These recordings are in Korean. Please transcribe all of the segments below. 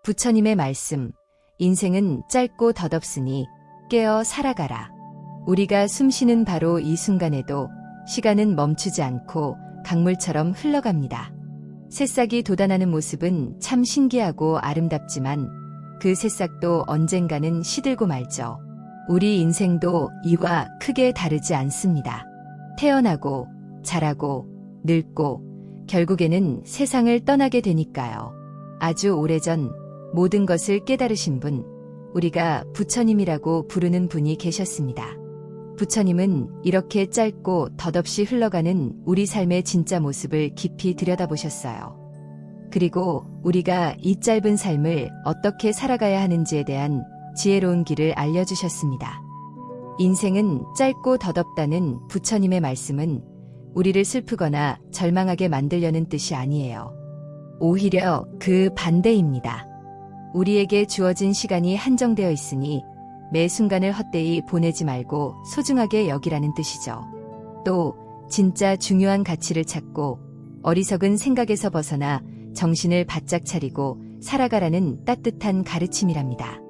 부처님의 말씀, 인생은 짧고 덧없으니 깨어 살아가라. 우리가 숨쉬는 바로 이 순간에도 시간은 멈추지 않고 강물처럼 흘러갑니다. 새싹이 돋아나는 모습은 참 신기하고 아름답지만 그 새싹도 언젠가는 시들고 말죠. 우리 인생도 이와 크게 다르지 않습니다. 태어나고 자라고 늙고 결국에는 세상을 떠나게 되니까요. 아주 오래전 모든 것을 깨달으신 분, 우리가 부처님이라고 부르는 분이 계셨습니다. 부처님은 이렇게 짧고 덧없이 흘러가는 우리 삶의 진짜 모습을 깊이 들여다보셨어요. 그리고 우리가 이 짧은 삶을 어떻게 살아가야 하는지에 대한 지혜로운 길을 알려주셨습니다. 인생은 짧고 덧없다는 부처님의 말씀은 우리를 슬프거나 절망하게 만들려는 뜻이 아니에요. 오히려 그 반대입니다. 우리에게 주어진 시간이 한정되어 있으니 매 순간을 헛되이 보내지 말고 소중하게 여기라는 뜻이죠. 또 진짜 중요한 가치를 찾고 어리석은 생각에서 벗어나 정신을 바짝 차리고 살아가라는 따뜻한 가르침이랍니다.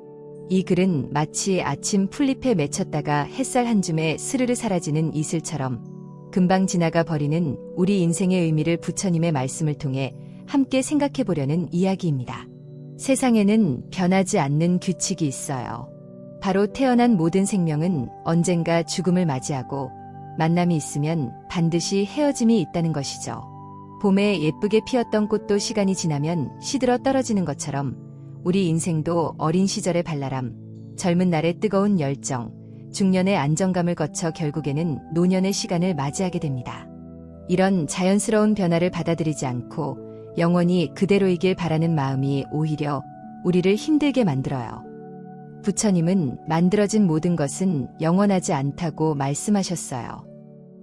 이 글은 마치 아침 풀잎에 맺혔다가 햇살 한 줌에 스르르 사라지는 이슬처럼 금방 지나가 버리는 우리 인생의 의미를 부처님의 말씀을 통해 함께 생각해 보려는 이야기입니다. 세상에는 변하지 않는 규칙이 있어요. 바로 태어난 모든 생명은 언젠가 죽음을 맞이하고 만남이 있으면 반드시 헤어짐이 있다는 것이죠. 봄에 예쁘게 피었던 꽃도 시간이 지나면 시들어 떨어지는 것처럼 우리 인생도 어린 시절의 발랄함, 젊은 날의 뜨거운 열정, 중년의 안정감을 거쳐 결국에는 노년의 시간을 맞이하게 됩니다. 이런 자연스러운 변화를 받아들이지 않고 영원히 그대로이길 바라는 마음이 오히려 우리를 힘들게 만들어요. 부처님은 만들어진 모든 것은 영원하지 않다고 말씀하셨어요.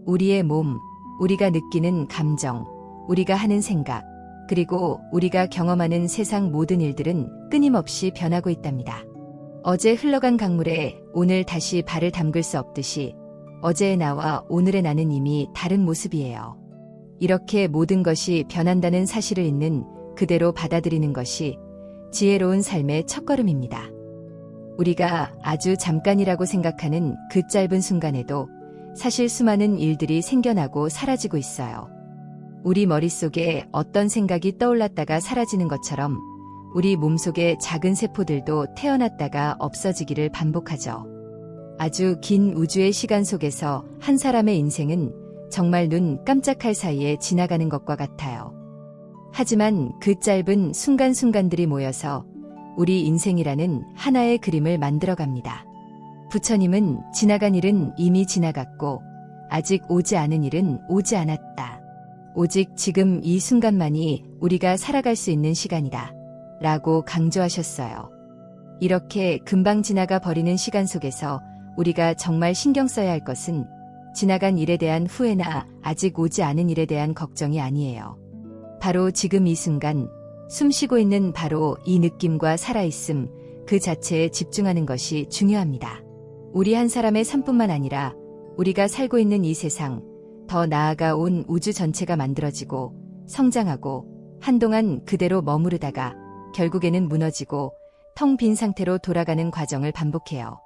우리의 몸, 우리가 느끼는 감정, 우리가 하는 생각, 그리고 우리가 경험하는 세상 모든 일들은 끊임없이 변하고 있답니다. 어제 흘러간 강물에 오늘 다시 발을 담글 수 없듯이 어제의 나와 오늘의 나는 이미 다른 모습이에요. 이렇게 모든 것이 변한다는 사실을 있는 그대로 받아들이는 것이 지혜로운 삶의 첫걸음입니다. 우리가 아주 잠깐이라고 생각하는 그 짧은 순간에도 사실 수많은 일들이 생겨나고 사라지고 있어요. 우리 머릿속에 어떤 생각이 떠올랐다가 사라지는 것처럼 우리 몸속의 작은 세포들도 태어났다가 없어지기를 반복하죠. 아주 긴 우주의 시간 속에서 한 사람의 인생은 정말 눈 깜짝할 사이에 지나가는 것과 같아요. 하지만 그 짧은 순간순간들이 모여서 우리 인생이라는 하나의 그림을 만들어갑니다. 부처님은 지나간 일은 이미 지나갔고 아직 오지 않은 일은 오지 않았다. 오직 지금 이 순간만이 우리가 살아갈 수 있는 시간이다. 라고 강조하셨어요. 이렇게 금방 지나가 버리는 시간 속에서 우리가 정말 신경 써야 할 것은 지나간 일에 대한 후회나 아직 오지 않은 일에 대한 걱정이 아니에요. 바로 지금 이 순간, 숨 쉬고 있는 바로 이 느낌과 살아있음, 그 자체에 집중하는 것이 중요합니다. 우리 한 사람의 삶뿐만 아니라 우리가 살고 있는 이 세상, 더 나아가 온 우주 전체가 만들어지고 성장하고 한동안 그대로 머무르다가 결국에는 무너지고 텅 빈 상태로 돌아가는 과정을 반복해요.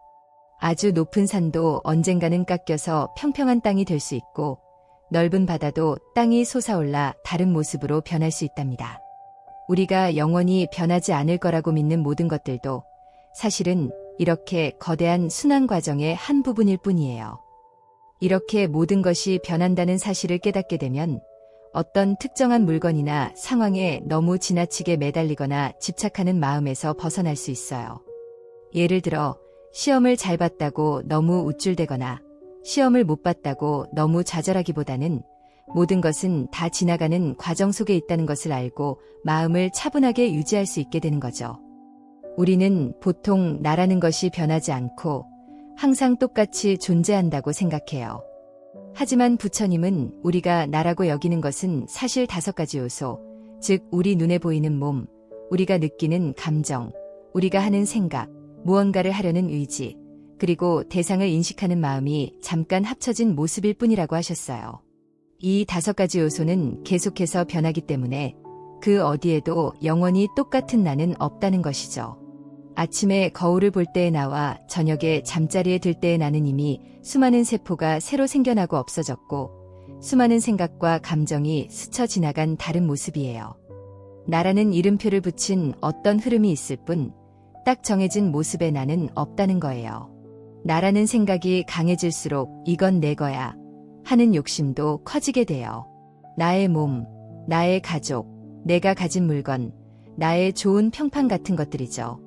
아주 높은 산도 언젠가는 깎여서 평평한 땅이 될 수 있고 넓은 바다도 땅이 솟아올라 다른 모습으로 변할 수 있답니다. 우리가 영원히 변하지 않을 거라고 믿는 모든 것들도 사실은 이렇게 거대한 순환 과정의 한 부분일 뿐이에요. 이렇게 모든 것이 변한다는 사실을 깨닫게 되면 어떤 특정한 물건이나 상황에 너무 지나치게 매달리거나 집착하는 마음에서 벗어날 수 있어요. 예를 들어 시험을 잘 봤다고 너무 우쭐대거나 시험을 못 봤다고 너무 좌절하기보다는 모든 것은 다 지나가는 과정 속에 있다는 것을 알고 마음을 차분하게 유지할 수 있게 되는 거죠. 우리는 보통 나라는 것이 변하지 않고 항상 똑같이 존재한다고 생각해요. 하지만 부처님은 우리가 나라고 여기는 것은 사실 5가지 요소, 즉 우리 눈에 보이는 몸, 우리가 느끼는 감정, 우리가 하는 생각, 무언가를 하려는 의지, 그리고 대상을 인식하는 마음이 잠깐 합쳐진 모습일 뿐이라고 하셨어요. 이 5가지 요소는 계속해서 변하기 때문에 그 어디에도 영원히 똑같은 나는 없다는 것이죠. 아침에 거울을 볼 때의 나와 저녁에 잠자리에 들 때의 나는 이미 수많은 세포가 새로 생겨나고 없어졌고 수많은 생각과 감정이 스쳐 지나간 다른 모습이에요. 나라는 이름표를 붙인 어떤 흐름이 있을 뿐 딱 정해진 모습의 나는 없다는 거예요. 나라는 생각이 강해질수록 이건 내 거야 하는 욕심도 커지게 돼요. 나의 몸, 나의 가족, 내가 가진 물건, 나의 좋은 평판 같은 것들이죠.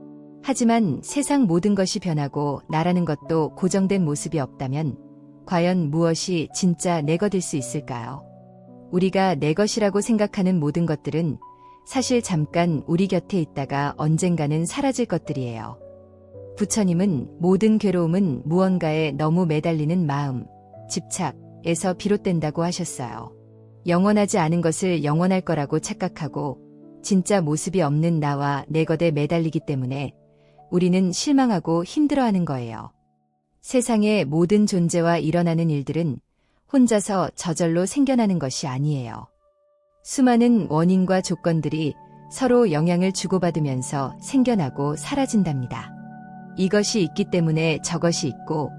하지만 세상 모든 것이 변하고 나라는 것도 고정된 모습이 없다면 과연 무엇이 진짜 내 것일 수 있을까요? 우리가 내 것이라고 생각하는 모든 것들은 사실 잠깐 우리 곁에 있다가 언젠가는 사라질 것들이에요. 부처님은 모든 괴로움은 무언가에 너무 매달리는 마음, 집착에서 비롯된다고 하셨어요. 영원하지 않은 것을 영원할 거라고 착각하고 진짜 모습이 없는 나와 내 것에 매달리기 때문에 우리는 실망하고 힘들어하는 거예요. 세상의 모든 존재와 일어나는 일들은 혼자서 저절로 생겨나는 것이 아니에요. 수많은 원인과 조건들이 서로 영향을 주고받으면서 생겨나고 사라진답니다. 이것이 있기 때문에 저것이 있고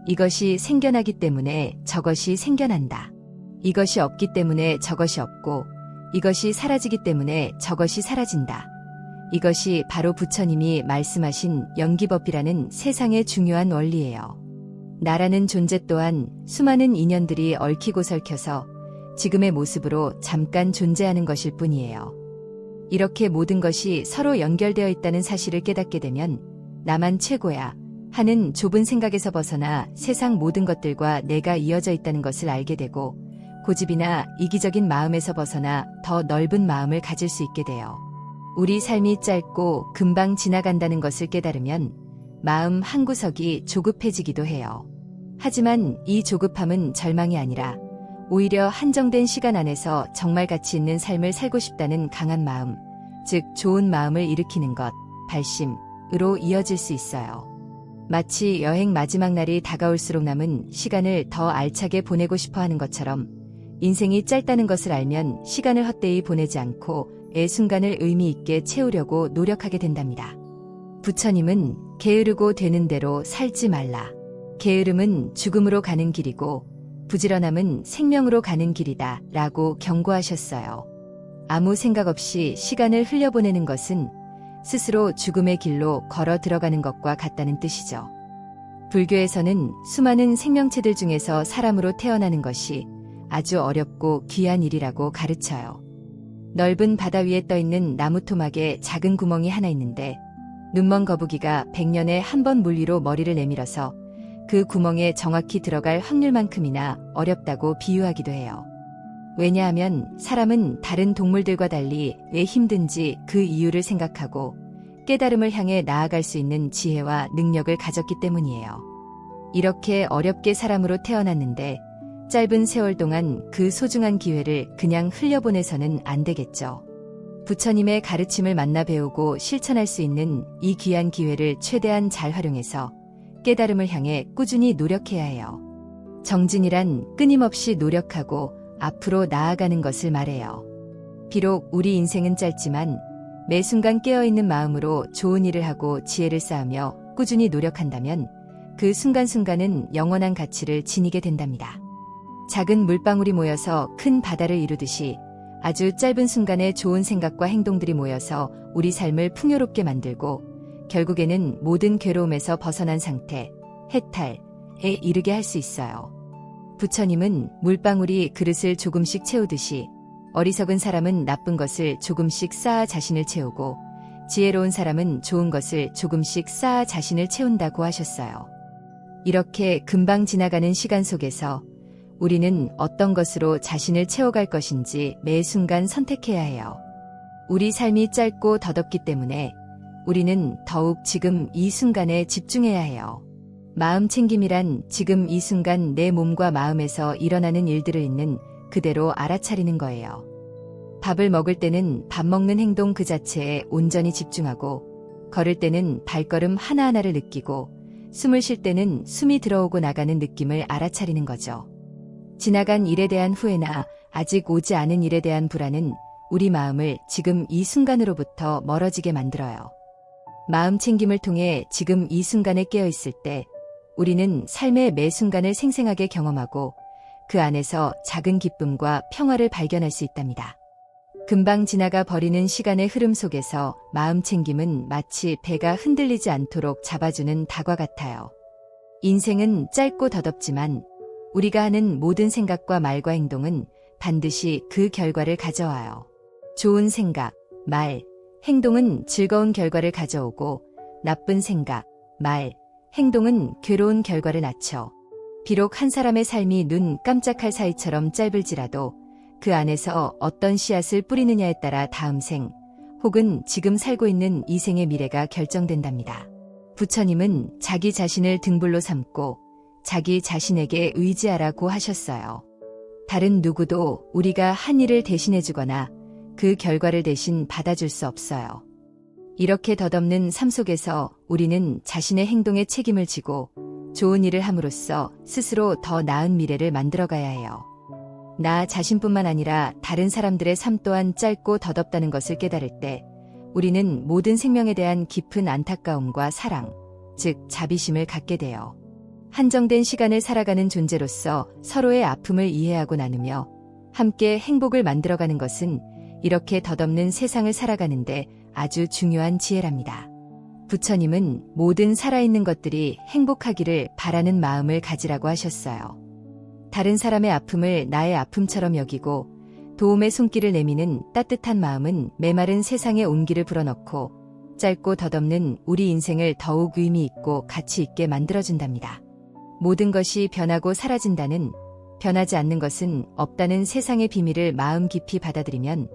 이것이 생겨나기 때문에 저것이 생겨난다. 이것이 없기 때문에 저것이 없고 이것이 사라지기 때문에 저것이 사라진다. 이것이 바로 부처님이 말씀하신 연기법이라는 세상의 중요한 원리예요. 나라는 존재 또한 수많은 인연들이 얽히고 설켜서 지금의 모습으로 잠깐 존재하는 것일 뿐이에요. 이렇게 모든 것이 서로 연결되어 있다는 사실을 깨닫게 되면 나만 최고야 하는 좁은 생각에서 벗어나 세상 모든 것들과 내가 이어져 있다는 것을 알게 되고 고집이나 이기적인 마음에서 벗어나 더 넓은 마음을 가질 수 있게 돼요. 우리 삶이 짧고 금방 지나간다는 것을 깨달으면 마음 한구석이 조급해지기도 해요. 하지만 이 조급함은 절망이 아니라 오히려 한정된 시간 안에서 정말 가치 있는 삶을 살고 싶다는 강한 마음, 즉 좋은 마음을 일으키는 것, 발심으로 이어질 수 있어요. 마치 여행 마지막 날이 다가올수록 남은 시간을 더 알차게 보내고 싶어 하는 것처럼 인생이 짧다는 것을 알면 시간을 헛되이 보내지 않고 매 순간을 의미 있게 채우려고 노력하게 된답니다. 부처님은 게으르고 되는 대로 살지 말라. 게으름은 죽음으로 가는 길이고 부지런함은 생명으로 가는 길이다 라고 경고하셨어요. 아무 생각 없이 시간을 흘려보내는 것은 스스로 죽음의 길로 걸어 들어가는 것과 같다는 뜻이죠. 불교에서는 수많은 생명체들 중에서 사람으로 태어나는 것이 아주 어렵고 귀한 일이라고 가르쳐요. 넓은 바다 위에 떠있는 나무 토막에 작은 구멍이 하나 있는데 눈먼 거북이가 100년에 한 번 물 위로 머리를 내밀어서 그 구멍에 정확히 들어갈 확률만큼이나 어렵다고 비유하기도 해요. 왜냐하면 사람은 다른 동물들과 달리 왜 힘든지 그 이유를 생각하고 깨달음을 향해 나아갈 수 있는 지혜와 능력을 가졌기 때문이에요. 이렇게 어렵게 사람으로 태어났는데 짧은 세월 동안 그 소중한 기회를 그냥 흘려보내서는 안 되겠죠. 부처님의 가르침을 만나 배우고 실천할 수 있는 이 귀한 기회를 최대한 잘 활용해서 깨달음을 향해 꾸준히 노력해야 해요. 정진이란 끊임없이 노력하고 앞으로 나아가는 것을 말해요. 비록 우리 인생은 짧지만 매 순간 깨어있는 마음으로 좋은 일을 하고 지혜를 쌓으며 꾸준히 노력한다면 그 순간순간은 영원한 가치를 지니게 된답니다. 작은 물방울이 모여서 큰 바다를 이루듯이 아주 짧은 순간에 좋은 생각과 행동들이 모여서 우리 삶을 풍요롭게 만들고 결국에는 모든 괴로움에서 벗어난 상태, 해탈에 이르게 할 수 있어요. 부처님은 물방울이 그릇을 조금씩 채우듯이 어리석은 사람은 나쁜 것을 조금씩 쌓아 자신을 채우고 지혜로운 사람은 좋은 것을 조금씩 쌓아 자신을 채운다고 하셨어요. 이렇게 금방 지나가는 시간 속에서 우리는 어떤 것으로 자신을 채워갈 것인지 매 순간 선택해야 해요. 우리 삶이 짧고 더덥기 때문에 우리는 더욱 지금 이 순간에 집중해야 해요. 마음 챙김이란 지금 이 순간 내 몸과 마음에서 일어나는 일들을 있는 그대로 알아차리는 거예요. 밥을 먹을 때는 밥 먹는 행동 그 자체에 온전히 집중하고 걸을 때는 발걸음 하나하나를 느끼고 숨을 쉴 때는 숨이 들어오고 나가는 느낌을 알아차리는 거죠. 지나간 일에 대한 후회나 아직 오지 않은 일에 대한 불안은 우리 마음을 지금 이 순간으로부터 멀어지게 만들어요. 마음 챙김을 통해 지금 이 순간에 깨어 있을 때 우리는 삶의 매 순간을 생생하게 경험하고 그 안에서 작은 기쁨과 평화를 발견할 수 있답니다. 금방 지나가 버리는 시간의 흐름 속에서 마음 챙김은 마치 배가 흔들리지 않도록 잡아주는 닭과 같아요. 인생은 짧고 더덥지만 우리가 하는 모든 생각과 말과 행동은 반드시 그 결과를 가져와요. 좋은 생각, 말, 행동은 즐거운 결과를 가져오고 나쁜 생각, 말, 행동은 괴로운 결과를 낳죠. 비록 한 사람의 삶이 눈 깜짝할 사이처럼 짧을지라도 그 안에서 어떤 씨앗을 뿌리느냐에 따라 다음 생, 혹은 지금 살고 있는 이 생의 미래가 결정된답니다. 부처님은 자기 자신을 등불로 삼고 자기 자신에게 의지하라고 하셨어요. 다른 누구도 우리가 한 일을 대신해주거나 그 결과를 대신 받아줄 수 없어요. 이렇게 덧없는 삶 속에서 우리는 자신의 행동에 책임을 지고 좋은 일을 함으로써 스스로 더 나은 미래를 만들어가야 해요. 나 자신뿐만 아니라 다른 사람들의 삶 또한 짧고 덧없다는 것을 깨달을 때 우리는 모든 생명에 대한 깊은 안타까움과 사랑, 즉 자비심을 갖게 돼요. 한정된 시간을 살아가는 존재로서 서로의 아픔을 이해하고 나누며 함께 행복을 만들어가는 것은 이렇게 덧없는 세상을 살아가는데 아주 중요한 지혜랍니다. 부처님은 모든 살아있는 것들이 행복하기를 바라는 마음을 가지라고 하셨어요. 다른 사람의 아픔을 나의 아픔처럼 여기고 도움의 손길을 내미는 따뜻한 마음은 메마른 세상의 온기를 불어넣고 짧고 덧없는 우리 인생을 더욱 의미 있고 가치 있게 만들어준답니다. 모든 것이 변하고 사라진다는, 변하지 않는 것은 없다는 세상의 비밀을 마음 깊이 받아들이면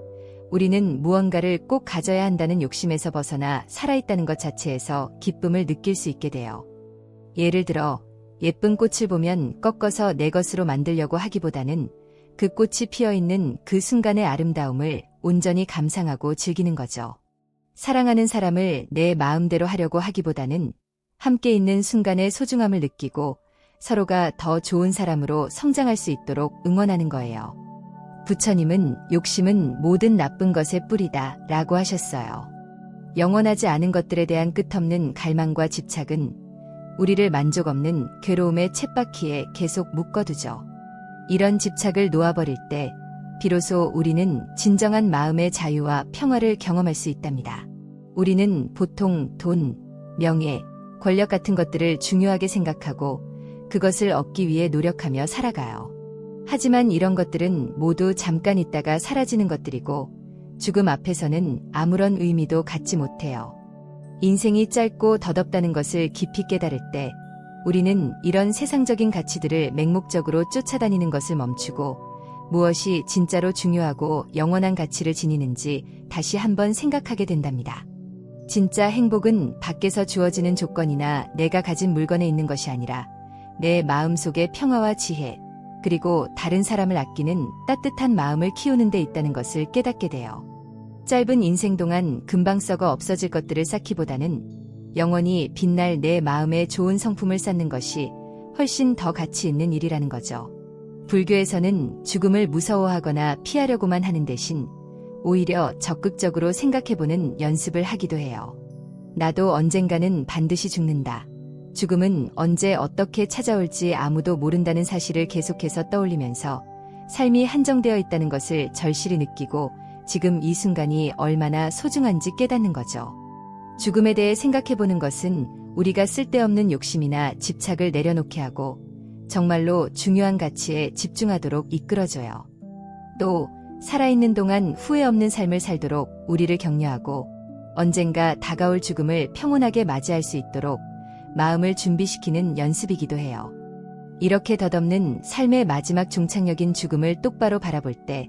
우리는 무언가를 꼭 가져야 한다는 욕심에서 벗어나 살아있다는 것 자체에서 기쁨을 느낄 수 있게 돼요. 예를 들어 예쁜 꽃을 보면 꺾어서 내 것으로 만들려고 하기보다는 그 꽃이 피어있는 그 순간의 아름다움을 온전히 감상하고 즐기는 거죠. 사랑하는 사람을 내 마음대로 하려고 하기보다는 함께 있는 순간의 소중함을 느끼고 서로가 더 좋은 사람으로 성장할 수 있도록 응원하는 거예요. 부처님은 욕심은 모든 나쁜 것의 뿌리다 라고 하셨어요. 영원하지 않은 것들에 대한 끝없는 갈망과 집착은 우리를 만족 없는 괴로움의 쳇바퀴에 계속 묶어두죠. 이런 집착을 놓아버릴 때 비로소 우리는 진정한 마음의 자유와 평화를 경험할 수 있답니다. 우리는 보통 돈, 명예, 권력 같은 것들을 중요하게 생각하고 그것을 얻기 위해 노력하며 살아가요. 하지만 이런 것들은 모두 잠깐 있다가 사라지는 것들이고 죽음 앞에서는 아무런 의미도 갖지 못해요. 인생이 짧고 덧없다는 것을 깊이 깨달을 때 우리는 이런 세상적인 가치들을 맹목적으로 쫓아다니는 것을 멈추고 무엇이 진짜로 중요하고 영원한 가치를 지니는지 다시 한번 생각하게 된답니다. 진짜 행복은 밖에서 주어지는 조건이나 내가 가진 물건에 있는 것이 아니라 내 마음속의 평화와 지혜, 그리고 다른 사람을 아끼는 따뜻한 마음을 키우는 데 있다는 것을 깨닫게 돼요. 짧은 인생 동안 금방 썩어 없어질 것들을 쌓기보다는 영원히 빛날 내 마음에 좋은 성품을 쌓는 것이 훨씬 더 가치 있는 일이라는 거죠. 불교에서는 죽음을 무서워하거나 피하려고만 하는 대신 오히려 적극적으로 생각해보는 연습을 하기도 해요. 나도 언젠가는 반드시 죽는다. 죽음은 언제 어떻게 찾아올지 아무도 모른다는 사실을 계속해서 떠올리면서 삶이 한정되어 있다는 것을 절실히 느끼고 지금 이 순간이 얼마나 소중한지 깨닫는 거죠. 죽음에 대해 생각해보는 것은 우리가 쓸데없는 욕심이나 집착을 내려놓게 하고 정말로 중요한 가치에 집중하도록 이끌어줘요. 또 살아있는 동안 후회 없는 삶을 살도록 우리를 격려하고 언젠가 다가올 죽음을 평온하게 맞이할 수 있도록 마음을 준비시키는 연습이기도 해요. 이렇게 덧없는 삶의 마지막 종착역인 죽음을 똑바로 바라볼 때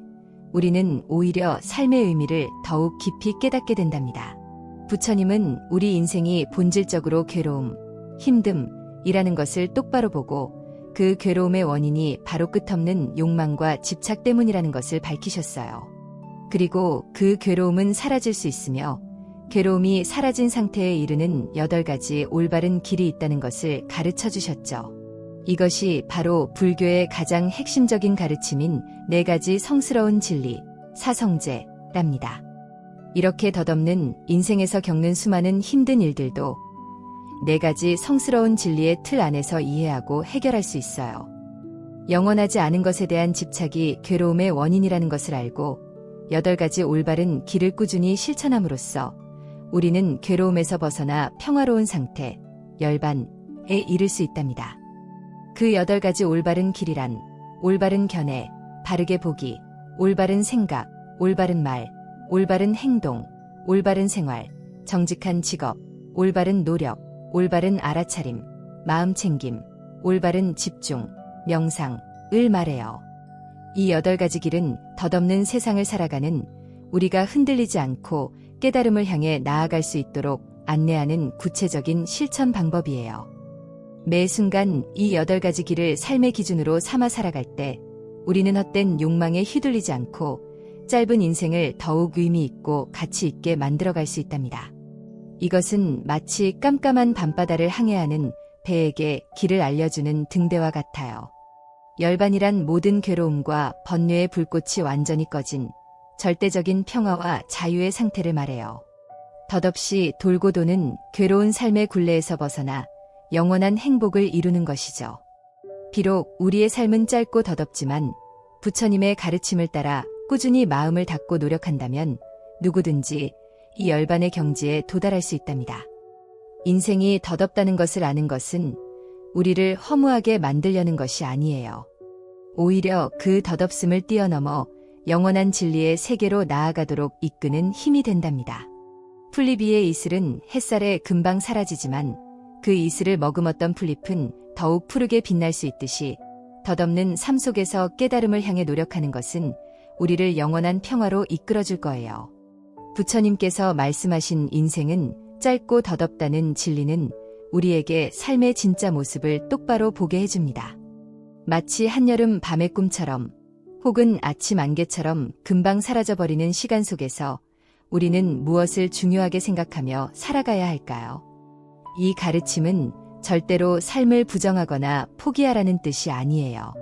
우리는 오히려 삶의 의미를 더욱 깊이 깨닫게 된답니다. 부처님은 우리 인생이 본질적으로 괴로움, 힘듦이라는 것을 똑바로 보고 그 괴로움의 원인이 바로 끝없는 욕망과 집착 때문이라는 것을 밝히셨어요. 그리고 그 괴로움은 사라질 수 있으며 괴로움이 사라진 상태에 이르는 8가지 올바른 길이 있다는 것을 가르쳐 주셨죠. 이것이 바로 불교의 가장 핵심적인 가르침인 4가지 성스러운 진리, 사성제, 랍니다. 이렇게 덧없는 인생에서 겪는 수많은 힘든 일들도 4가지 성스러운 진리의 틀 안에서 이해하고 해결할 수 있어요. 영원하지 않은 것에 대한 집착이 괴로움의 원인이라는 것을 알고 8가지 올바른 길을 꾸준히 실천함으로써 우리는 괴로움에서 벗어나 평화로운 상태, 열반에 이를 수 있답니다. 그 8가지 올바른 길이란 올바른 견해, 바르게 보기, 올바른 생각, 올바른 말, 올바른 행동, 올바른 생활, 정직한 직업, 올바른 노력, 올바른 알아차림, 마음 챙김, 올바른 집중, 명상을 말해요. 이 8가지 길은 덧없는 세상을 살아가는 우리가 흔들리지 않고 깨달음을 향해 나아갈 수 있도록 안내하는 구체적인 실천 방법이에요. 매 순간 이 8가지 길을 삶의 기준으로 삼아 살아갈 때 우리는 헛된 욕망에 휘둘리지 않고 짧은 인생을 더욱 의미 있고 가치 있게 만들어갈 수 있답니다. 이것은 마치 깜깜한 밤바다를 항해하는 배에게 길을 알려주는 등대와 같아요. 열반이란 모든 괴로움과 번뇌의 불꽃이 완전히 꺼진 절대적인 평화와 자유의 상태를 말해요. 덧없이 돌고 도는 괴로운 삶의 굴레에서 벗어나 영원한 행복을 이루는 것이죠. 비록 우리의 삶은 짧고 덧없지만 부처님의 가르침을 따라 꾸준히 마음을 닫고 노력한다면 누구든지 이 열반의 경지에 도달할 수 있답니다. 인생이 덧없다는 것을 아는 것은 우리를 허무하게 만들려는 것이 아니에요. 오히려 그 덧없음을 뛰어넘어 영원한 진리의 세계로 나아가도록 이끄는 힘이 된답니다. 풀잎 위의 이슬은 햇살에 금방 사라지지만 그 이슬을 머금었던 풀잎은 더욱 푸르게 빛날 수 있듯이 덧없는 삶 속에서 깨달음을 향해 노력하는 것은 우리를 영원한 평화로 이끌어줄 거예요. 부처님께서 말씀하신 인생은 짧고 덧없다는 진리는 우리에게 삶의 진짜 모습을 똑바로 보게 해줍니다. 마치 한여름 밤의 꿈처럼 혹은 아침 안개처럼 금방 사라져버리는 시간 속에서 우리는 무엇을 중요하게 생각하며 살아가야 할까요? 이 가르침은 절대로 삶을 부정하거나 포기하라는 뜻이 아니에요.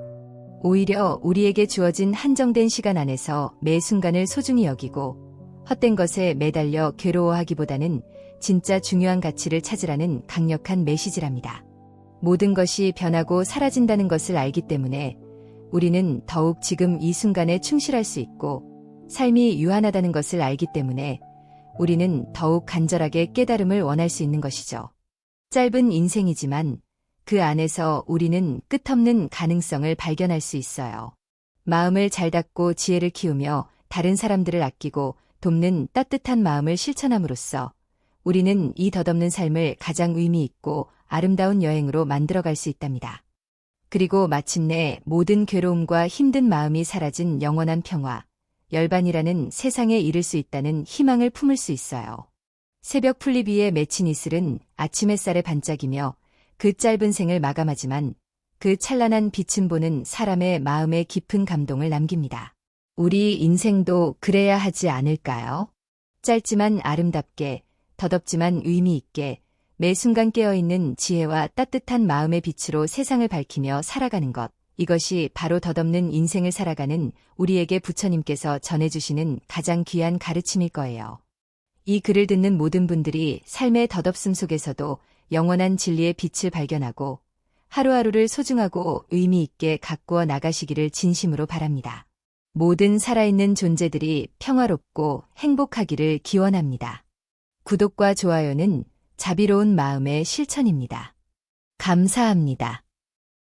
오히려 우리에게 주어진 한정된 시간 안에서 매 순간을 소중히 여기고 헛된 것에 매달려 괴로워하기보다는 진짜 중요한 가치를 찾으라는 강력한 메시지랍니다. 모든 것이 변하고 사라진다는 것을 알기 때문에 우리는 더욱 지금 이 순간에 충실할 수 있고 삶이 유한하다는 것을 알기 때문에 우리는 더욱 간절하게 깨달음을 원할 수 있는 것이죠. 짧은 인생이지만 그 안에서 우리는 끝없는 가능성을 발견할 수 있어요. 마음을 잘 닫고 지혜를 키우며 다른 사람들을 아끼고 돕는 따뜻한 마음을 실천함으로써 우리는 이 덧없는 삶을 가장 의미 있고 아름다운 여행으로 만들어갈 수 있답니다. 그리고 마침내 모든 괴로움과 힘든 마음이 사라진 영원한 평화, 열반이라는 세상에 이를 수 있다는 희망을 품을 수 있어요. 새벽 풀잎 위에 맺힌 이슬은 아침 햇살에 반짝이며 그 짧은 생을 마감하지만 그 찬란한 빛은 보는 사람의 마음에 깊은 감동을 남깁니다. 우리 인생도 그래야 하지 않을까요? 짧지만 아름답게, 덧없지만 의미 있게 매 순간 깨어있는 지혜와 따뜻한 마음의 빛으로 세상을 밝히며 살아가는 것. 이것이 바로 덧없는 인생을 살아가는 우리에게 부처님께서 전해주시는 가장 귀한 가르침일 거예요. 이 글을 듣는 모든 분들이 삶의 덧없음 속에서도 영원한 진리의 빛을 발견하고 하루하루를 소중하고 의미 있게 가꾸어 나가시기를 진심으로 바랍니다. 모든 살아있는 존재들이 평화롭고 행복하기를 기원합니다. 구독과 좋아요는 자비로운 마음의 실천입니다. 감사합니다.